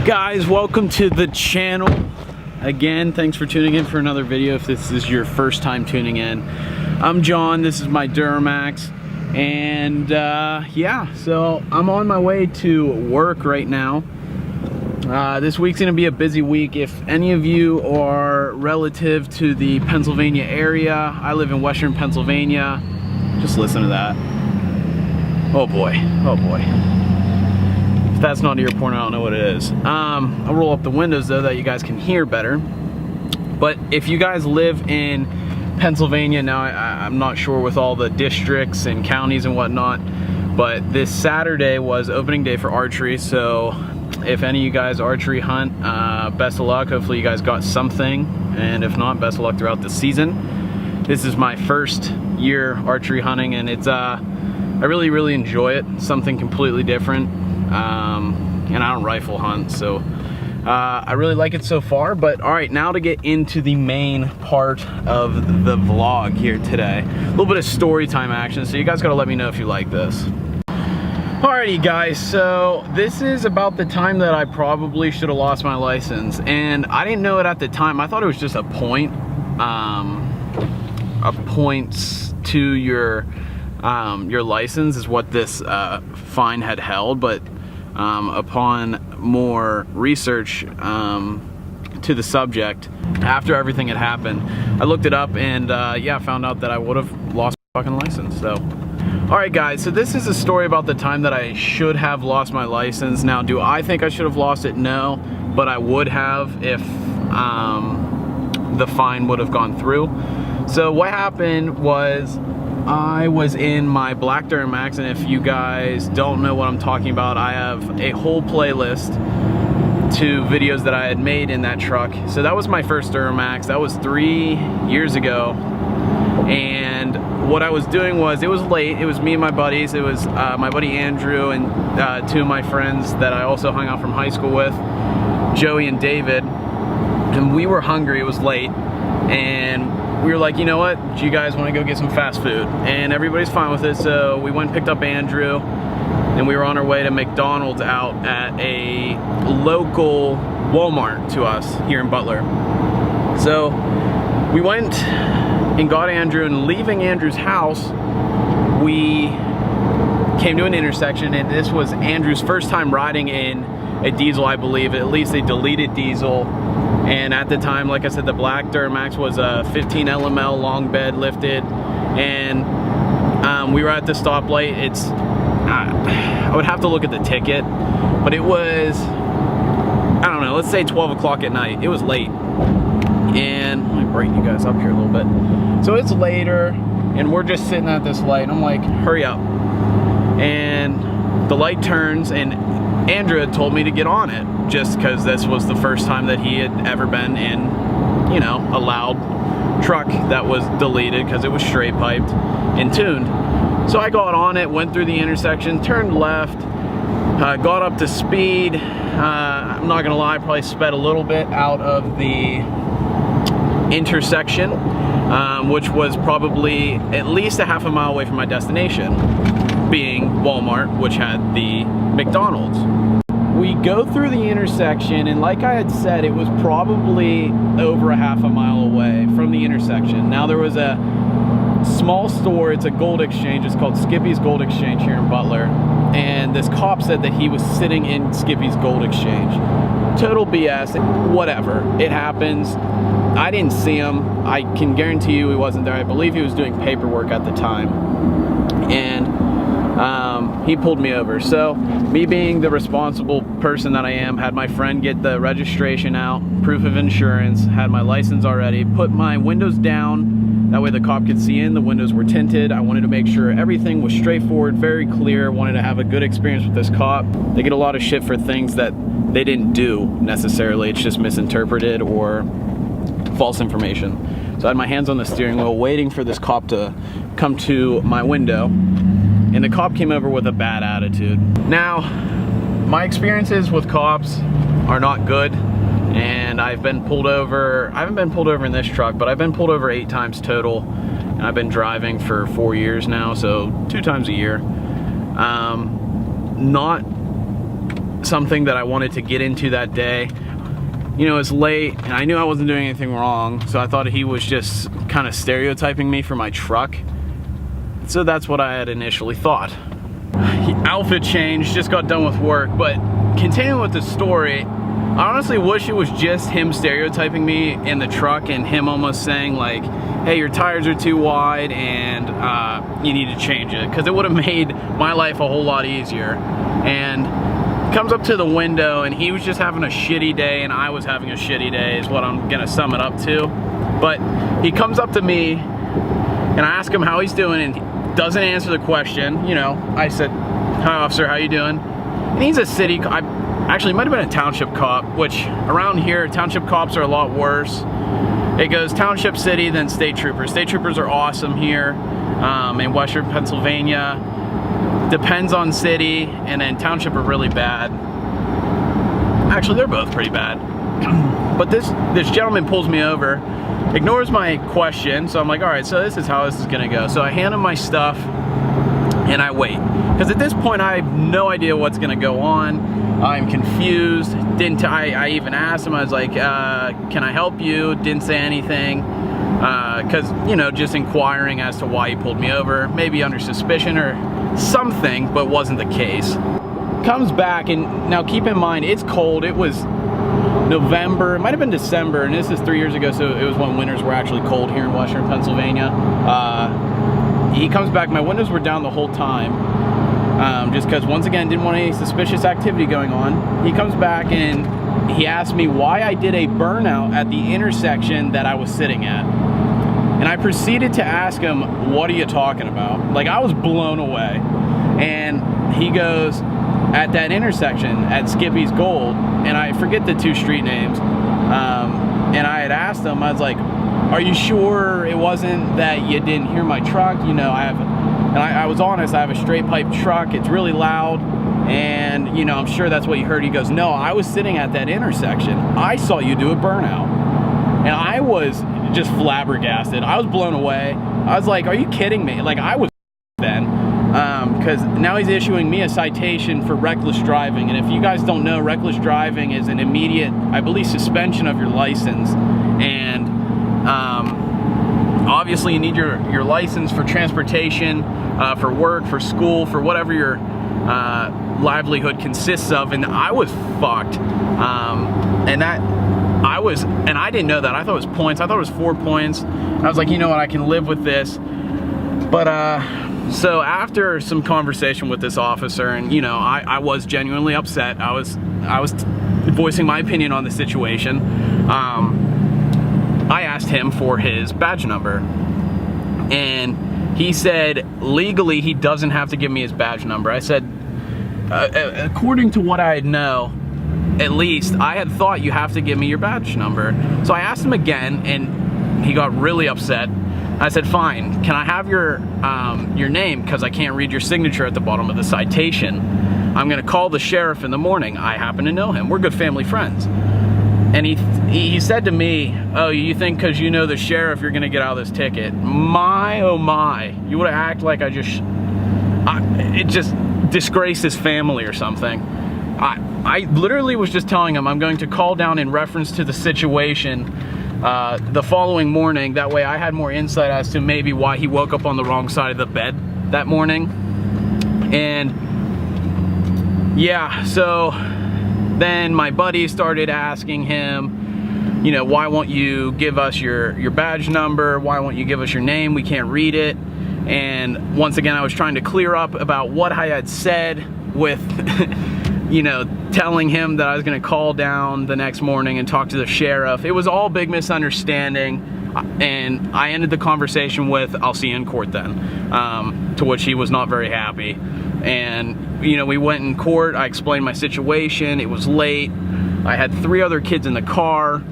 Guys, welcome to the channel. Again, thanks for tuning in for another video if this is your first time tuning in. I'm John, this is my Duramax, and yeah, so I'm on my way to work right now. This week's gonna be a busy week. If any of you are relative to the Pennsylvania area, I live in Western Pennsylvania. Just listen to that. Oh boy, oh boy. If that's not ear porn, I don't know what it is. I'll roll up the windows though that you guys can hear better. But if you guys live in Pennsylvania, now I'm not sure with all the districts and counties and whatnot, but this Saturday was opening day for archery. So if any of you guys archery hunt, best of luck. Hopefully you guys got something, and if not, best of luck throughout the season. This is my first year archery hunting, and it's I really enjoy it. Something completely different. And I don't rifle hunt, so I really like it so far. But all right, now to get into the main part of the vlog here today. A little bit of story time action, so you guys gotta let me know if you like this. Alrighty guys, so this is about the time that I probably should have lost my license, and I didn't know it at the time. I thought it was just a point to your license is what this fine had held, but upon more research to the subject, after everything had happened, I looked it up and yeah, found out that I would have lost my fucking license. So alright guys, so this is a story about the time that I should have lost my license. Now, do I think I should have lost it? No, but I would have if the fine would have gone through. So what happened was, I was in my black Duramax, and if you guys don't know what I'm talking about, I have a whole playlist to videos that I had made in that truck. So that was my first Duramax. That was 3 years ago, and what I was doing was, it was late. It was me and my buddies. It was my buddy Andrew and two of my friends that I also hung out from high school with, Joey and David, and we were hungry. It was late, and we were like, you know what, do you guys want to go get some fast food? And everybody's fine with it, so we went and picked up Andrew, and we were on our way to McDonald's out at a local Walmart to us here in Butler. So we went and got Andrew, and leaving Andrew's house, we came to an intersection, and this was Andrew's first time riding in a Diesel, I believe. At least a deleted Diesel. And at the time, like I said, the black Duramax was a 15 LML long bed lifted, and we were at the stoplight. It's I would have to look at the ticket, but it was, I don't know, let's say 12 o'clock at night. It was late, and let me break you guys up here a little bit. So it's later, and we're just sitting at this light, and I'm like, hurry up. And the light turns, and Andrew had told me to get on it, just because this was the first time that he had ever been in, you know, a loud truck that was deleted because it was straight piped and tuned. So I got on it, went through the intersection, turned left, got up to speed. I'm not gonna lie, I probably sped a little bit out of the intersection, which was probably at least a half a mile away from my destination, being Walmart, which had the McDonald's. We go through the intersection, and like I had said, it was probably over a half a mile away from the intersection. Now, there was a small store, it's a gold exchange, it's called Skippy's Gold Exchange here in Butler, and this cop said that he was sitting in Skippy's Gold Exchange. Total BS, whatever, it happens. I didn't see him. I can guarantee you he wasn't there. I believe he was doing paperwork at the time, and he pulled me over. So me being the responsible person that I am, had my friend get the registration out, proof of insurance, had my license already, put my windows down, that way the cop could see in. The windows were tinted. I wanted to make sure everything was straightforward, very clear, wanted to have a good experience with this cop. They get a lot of shit for things that they didn't do necessarily, it's just misinterpreted or false information. So I had my hands on the steering wheel waiting for this cop to come to my window, and the cop came over with a bad attitude. Now, my experiences with cops are not good, and I've been pulled over. I haven't been pulled over in this truck, but I've been pulled over 8 times total, and I've been driving for 4 years now, so 2 times a year. Not something that I wanted to get into that day. You know, it's late and I knew I wasn't doing anything wrong, so I thought he was just kind of stereotyping me for my truck. So that's what I had initially thought. Outfit change, just got done with work, but continuing with the story, I honestly wish it was just him stereotyping me in the truck and him almost saying like, hey, your tires are too wide and you need to change it, because it would have made my life a whole lot easier. And comes up to the window and he was just having a shitty day and I was having a shitty day is what I'm gonna sum it up to. But he comes up to me and I ask him how he's doing and he doesn't answer the question. You know, I said, hi officer, how you doing? And he's a city, actually might have been a township cop, which around here, township cops are a lot worse. It goes township, city, then state troopers. State troopers are awesome here in Western Pennsylvania. Depends on city, and then township are really bad. Actually, they're both pretty bad. But this gentleman pulls me over, ignores my question, so I'm like, all right, so this is how this is gonna go. So I hand him my stuff, and I wait. Because at this point, I have no idea what's gonna go on. I'm confused. I even asked him, I was like, can I help you? Didn't say anything. Because, you know, just inquiring as to why he pulled me over, maybe under suspicion or something, but wasn't the case. Comes back, and now keep in mind, it's cold. It was November, it might have been December, and this is 3 years ago, so it was when winters were actually cold here in Western Pennsylvania. He comes back, my windows were down the whole time, just because, once again, didn't want any suspicious activity going on. He comes back and he asked me why I did a burnout at the intersection that I was sitting at. And I proceeded to ask him, what are you talking about? Like, I was blown away. And he goes, at that intersection, at Skippy's Gold, and I forget the two street names, and I had asked him, I was like, are you sure it wasn't that you didn't hear my truck? You know, I was honest, I have a straight pipe truck, it's really loud, and, you know, I'm sure that's what you heard. He goes, no, I was sitting at that intersection. I saw you do a burnout. And I was just flabbergasted. I was blown away. I was like, are you kidding me? Like, I was then. Because now he's issuing me a citation for reckless driving. And if you guys don't know, reckless driving is an immediate, I believe, suspension of your license. And obviously you need your license for transportation, for work, for school, for whatever your livelihood consists of. And I was fucked. And I didn't know that. I thought it was points. I thought it was 4 points. I was like, you know what, I can live with this. But so after some conversation with this officer, and you know, I was genuinely upset. I was voicing my opinion on the situation. I asked him for his badge number, and he said legally he doesn't have to give me his badge number. I said, according to what I know, at least I had thought you have to give me your badge number. So I asked him again, and he got really upset. I said, fine, can I have your name, because I can't read your signature at the bottom of the citation. I'm gonna call the sheriff in the morning. I happen to know him. We're good family friends. And he said to me, oh, you think because you know the sheriff you're gonna get out of this ticket? My, oh my, you would act like it just disgraced his family or something. I literally was just telling him I'm going to call down in reference to the situation the following morning. That way I had more insight as to maybe why he woke up on the wrong side of the bed that morning. And yeah, so then my buddy started asking him, you know, why won't you give us your badge number? Why won't you give us your name? We can't read it. And once again, I was trying to clear up about what I had said with you know, telling him that I was gonna call down the next morning and talk to the sheriff. It was all big misunderstanding, and I ended the conversation with, I'll see you in court then, to which he was not very happy. And, you know, we went in court, I explained my situation, it was late, I had 3 other kids in the car,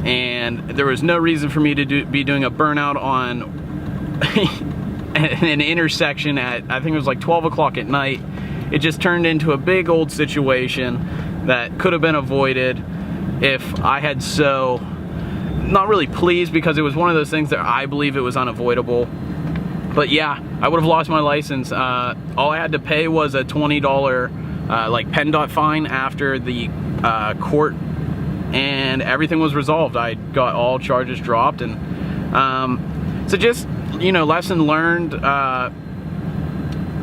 and there was no reason for me to be doing a burnout on an intersection at, I think it was like 12 o'clock at night. It just turned into a big old situation that could have been avoided if I had not really pleased, because it was one of those things that I believe it was unavoidable. But yeah, I would have lost my license. All I had to pay was a $20 like PennDOT fine after the court, and everything was resolved. I got all charges dropped, and so just, you know, lesson learned.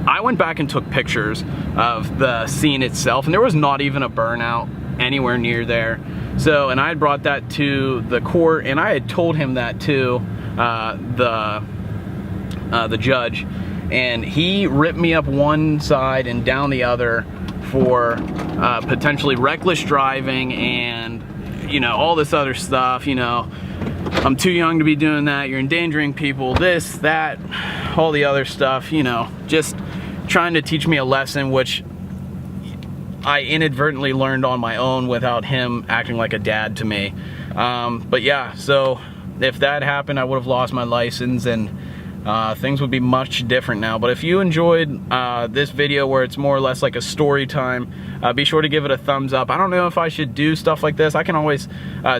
I went back and took pictures of the scene itself, and there was not even a burnout anywhere near there. So, and I had brought that to the court, and I had told him that to the judge, and he ripped me up one side and down the other for potentially reckless driving and, you know, all this other stuff. You know, I'm too young to be doing that, you're endangering people, this, that, all the other stuff, you know, just trying to teach me a lesson, which I inadvertently learned on my own without him acting like a dad to me. But yeah, so if that happened, I would have lost my license, and things would be much different now. But if you enjoyed this video where it's more or less like a story time, be sure to give it a thumbs up. I don't know if I should do stuff like this. I can always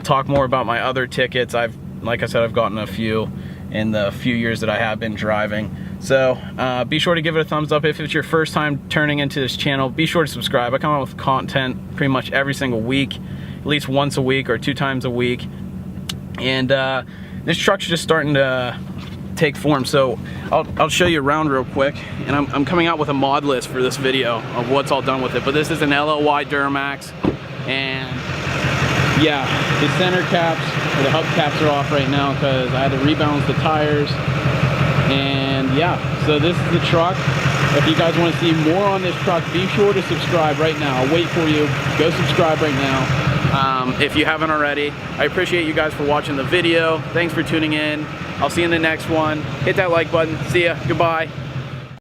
talk more about my other tickets. Like I said, I've gotten a few in the few years that I have been driving. So be sure to give it a thumbs up. If it's your first time turning into this channel, be sure to subscribe. I come out with content pretty much every single week, at least once a week or 2 times a week. And this truck's just starting to take form. So I'll show you around real quick. And I'm coming out with a mod list for this video of what's all done with it. But this is an LLY Duramax. And yeah, the center caps, or the hub caps, are off right now because I had to rebalance the tires. And yeah, so this is the truck. If you guys want to see more on this truck, be sure to subscribe right now. I'll wait for you. Go subscribe right now if you haven't already. I appreciate you guys for watching the video. Thanks for tuning in. I'll see you in the next one. Hit that like button. See ya. Goodbye.